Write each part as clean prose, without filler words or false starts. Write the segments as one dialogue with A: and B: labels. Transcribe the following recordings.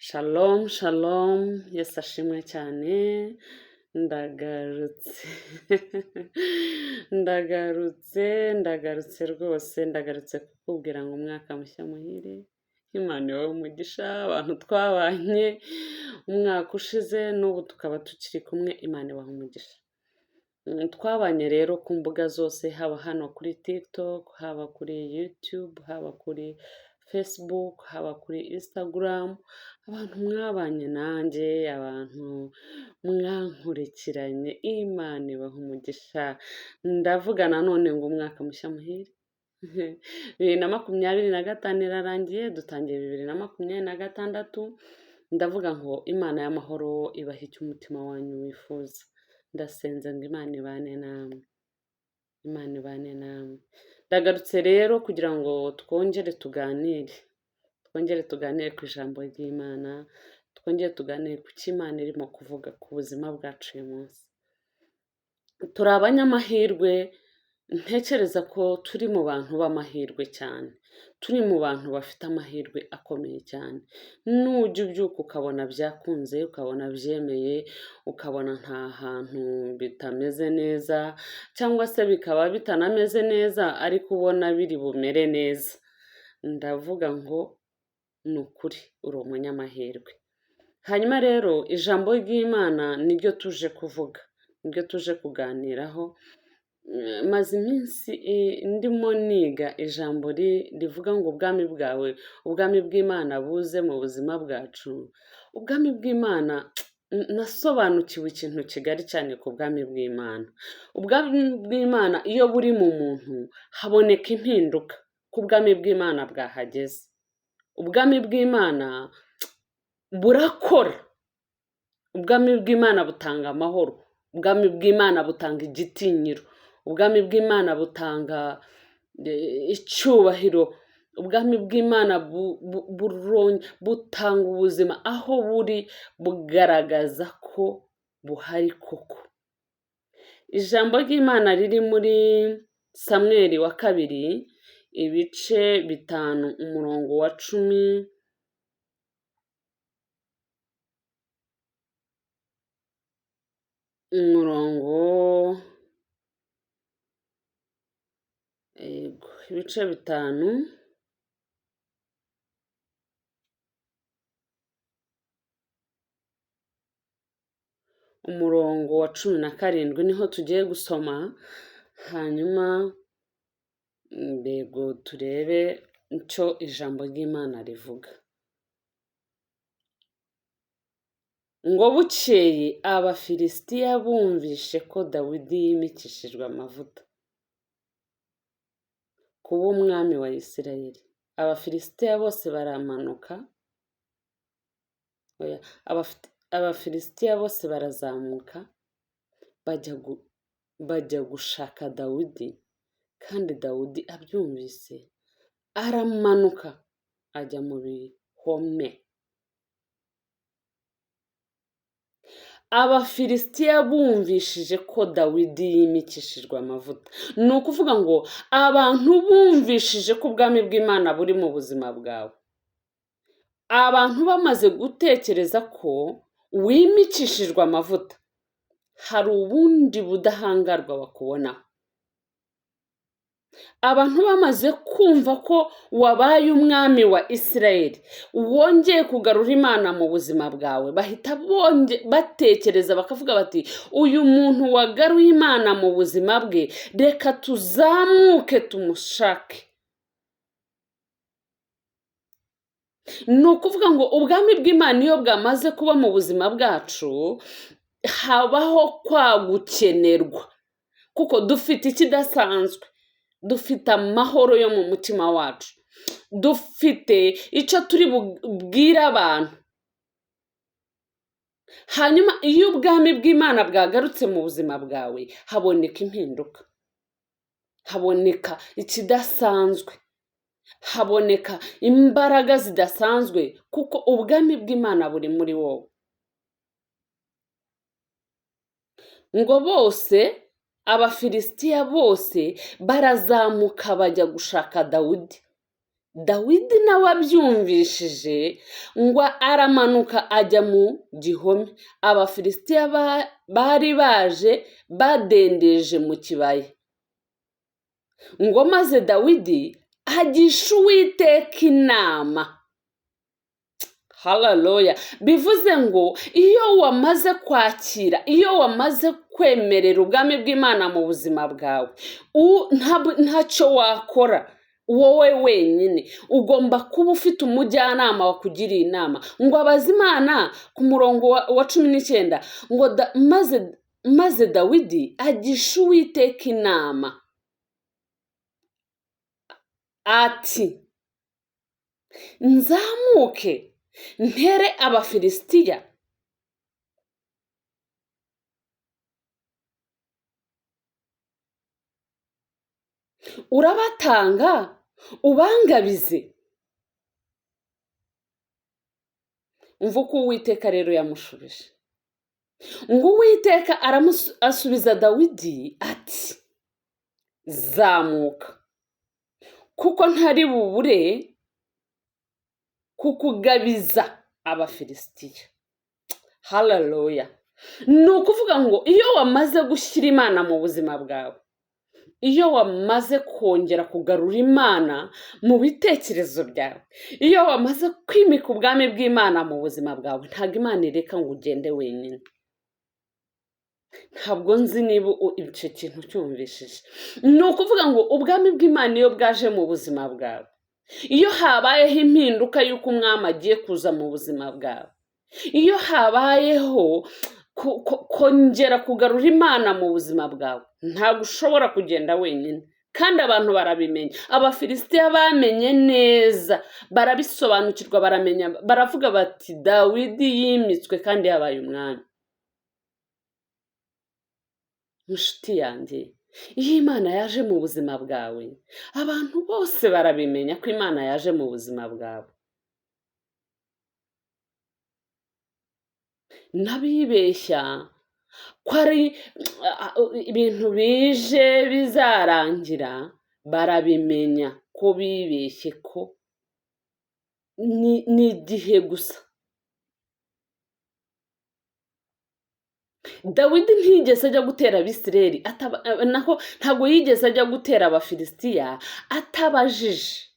A: Shalom, shalom, Yesu ashimwe cyane, ndagarutse, ndagarutse rwose, ndagarutse kukubwira ngo umwaka mushya muhire, Imana ibahe umugisha, abantu twabanye, umwaka ushize n'ubu tukaba tukiri kumwe, Imana ibahe umugisha. Twabanye rero ku mbuga zose, haba hano kuri TikTok, haba kuri YouTube, haba kuri Facebook, haba kuri Instagram, abantu mwabanye nanjye, abantu mwankurikiranye, Imana ibahe umugisha. Ndavuga nanone ngo umwaka mushya muhire. 2025 irarangiye, dutangiye 2026. Ndavuga ngo Imana y'amahoro ibahe icyo umutima wanyu wifuza. Ndasenze ngo Imana ibane namwe, Imana ibane namwe. Ndagarutse rero kugira ngo twongere tuganire ku ijambo ry'Imana, twongere tuganire ku cyo Imana irimo kuvuga ku buzima bwacu uyu munsi. Turi abanyamahirwe, ntekereza ko turi mu bantu b'amahirwe cyane, turi mu bantu bafite amahirwe akomeye cyane. Nujya ubyuka ukabona byakunze, ukabona byemeye, ukabona nta hantu bitameze neza, cyangwa se bikaba bitanameze neza ariko ubona biri bumere neza, ndavuga ngo ni ukuri uri umunyamahirwe. Hanyuma rero ijambo ry'Imana niryo tuje kuvuga, niryo tuje kuganiraho. Maze iminsi ndimo niga ijambo rivuga ngo ubwami bwawe, ubwami bw'Imana buze mu buzima bwacu. Ubwami bw'Imana, nasobanukiwe ikintu kigari cyane ku bwami bw'Imana. Ubwami bw'Imana iyo buri mu muntu haboneka impinduka ku bwami bw'Imana bwahageze. Ubwami bw'Imana burakora, ubwami bw'Imana butanga amahoro, ubwami bw'Imana butanga igitinyiro, ubwami bw'Imana butanga icyubahiro, ubwami bw'Imana butanga ubuzima, aho buri bugaragaza ko buhari koko. Ijambo ry'Imana riri muri Samweli wa kabiri, ibice 5, umurongo wa 10, ibice 5, umurongo wa 17 niho tugiye gusoma. Hanyuma mbego turebe icyo ijambo ry'Imana rivuga. Ngo bukeye Abafilisitiya bumvishe ko Dawidi yimikishijwe amavuta kuba umwami wa Isirayeli. Abafilisitiya bose baramanuka, Abafilisitiya bose barazamuka bajya gushaka Dawidi, kandi Dawidi abyumvise aramanuka ajya mu bihome. Abafilisitiya bumvishije ko Dawidi yimikishijwe amavuta. Ni ukuvuga ngo abantu bumvishije ko ubwami bw'Imana buri mu buzima bwawe. Abantu bamaze gutekereza ko wimikishijwe amavuta, hari ubundi budahangarwa bakubonaho. Abantu bamaze kumva ko wabaye umwami wa Isirayeli, wongeye kugarura Imana mu buzima bwawe, bahita batekereza bakavuga bati uyu muntu wagaruye Imana mu buzima bwe, reka tuzamuke tumushake. Ni ukuvuga ngo ubwami bw'Imana iyo bwamaze kuba mu buzima bwacu, habaho kwagukenerwa, kuko dufite ikidasanzwe. Dufite amahoro yo mu mutima wacu, dufite icyo turi bubwire abantu. Hanyuma iyo ubwami bw'Imana bwagarutse mu buzima bwawe, haboneka impinduka, haboneka ikidasanzwe, haboneka imbaraga zidasanzwe, kuko ubwami bw'Imana buri muri wowe. Ngo bose Abafilisitiya bose barazamuka bajya gushaka Dawidi, dawidi nawe abyumvishije ngo aramanuka ajya mu gihome, abafilisitiya bari baje badendeje mu kibaya, ngo maze dawidi agisha uwiteka inama. Haleluya. Bivuze ngo iyo wamaze kwakira, iyo wamaze kwemerera ubwami bw'Imana mu buzima bwawe, ntacyo wakora wowe wenyine, ugomba kuba ufite umujyanama wakugiriye inama. Ngo abaza Imana ku murongo wa 19 ngo maze dawidi agisha uwiteka inama ati, nzamuke ntere abafilisitiya? Urabatanga ubangabize? Umva uko Uwiteka rero yamushubije. Ngo Uwiteka asubiza dawidi ati, zamuka, kuko ntari bubure kukugabiza abafilisitiya. Haleluya. Ni ukuvuga ngo iyo wamaze gushyira Imana mu buzima bwawe, iyo wamaze kongera kugarura Imana mu bitekerezo byawe, iyo wamaze kwimika ubwami bw'Imana mu buzima bwawe, ntabwo Imana ireka ngo ugende wenyine. Ntabwo nzi niba icyo kintu cyumvishije. Ni ukuvuga ngo ubwami bw'Imana iyo bwaje mu buzima bwawe, iyo habayeho impinduka y'uko umwami agiye kuza mu buzima bwawe, iyo habayeho kongera kugarura Imana mu buzima bwawe, ntabwo ushobora kugenda wenyine. Kandi abantu barabimenya. Abafilisitiya bamenye neza, barabisobanukirwa, baramenya, baravuga bati dawidi yimitswe kandi yabaye umwami. Inshuti yanjye, iyo Imana yaje mu buzima bwawe, abantu bose barabimenya ko Imana yaje mu buzima bwawe. N'abibeshya ko ari ibintu bije bizarangira, barabimenya ko bibeshye, ko ni igihe gusa. Dawidi ntiyigeze ajya gutera Abisirayeli, ntabwo yigeze ajya gutera Abafilisitiya atabajije.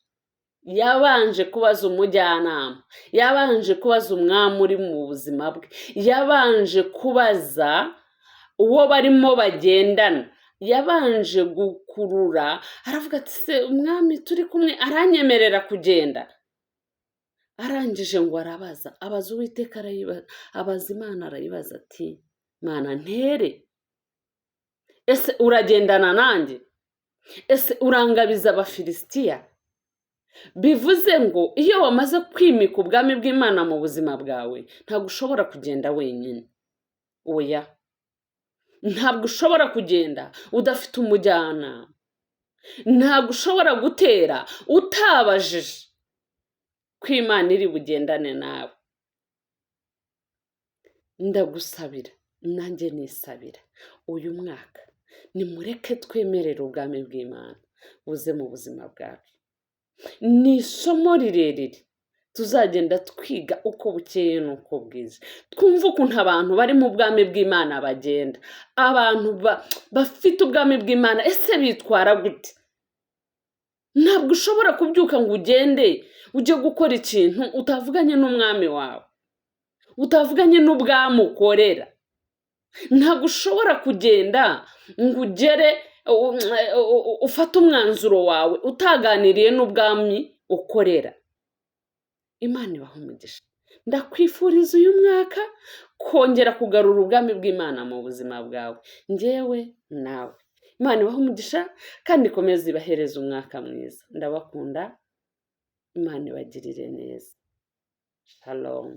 A: Yabanje kubaza umujyanama, yabanje kubaza umwami uri mu buzima bwe, yabanje kubaza uwo barimo bagendana, yabanje gukurura, aravuga ati, se umwami turi kumwe aranyemerera kugenda? Arangije ngo abaza Uwiteka, abaza Imana, arayibaza ati, Mana ntere? Ese uragendana nanjye? Ese urangabiza Abafilisitiya? Bivuze ngo iyo wamaze kwimika ubwami bw'Imana mu buzima bwawe, ntabwo ushobora kugenda wenyine. Oya, ntabwo ushobora kugenda udafite umujyanama. Ntabwo ushobora gutera utabajije ko Imana iri bugendane nawe. Ndagusabira, nanjye nisabira, uyu mwaka nimureke twemerere ubwami bw'Imana buze mu buzima bwacu. Ni isomo rirerire tuzagenda twiga uko bukeye n'uko bwiza, twumva ukuntu abantu bari mu bwami bw'Imana bagenda. Abantu bafite ubwami bw'Imana ese bitwara gute? Ntabwo ushobora kubyuka ngo ugende ujye gukora ikintu utavuganye n'umwami wawe, utavuganye n'ubwami ukorera. Ntabwo ushobora kugenda ngo ugere ufate umwanzuro wawe utaganiriye n'ubwami ukorera. Imana ibahe umugisha. Ndakwifuriza uyu mwaka kongera kugarura ubwami bw'Imana mu buzima bwawe, njyewe nawe. Imana ibahe umugisha kandi ikomeze ibahereze umwaka mwiza. Ndabakunda. Imana ibagirire neza. Shalom.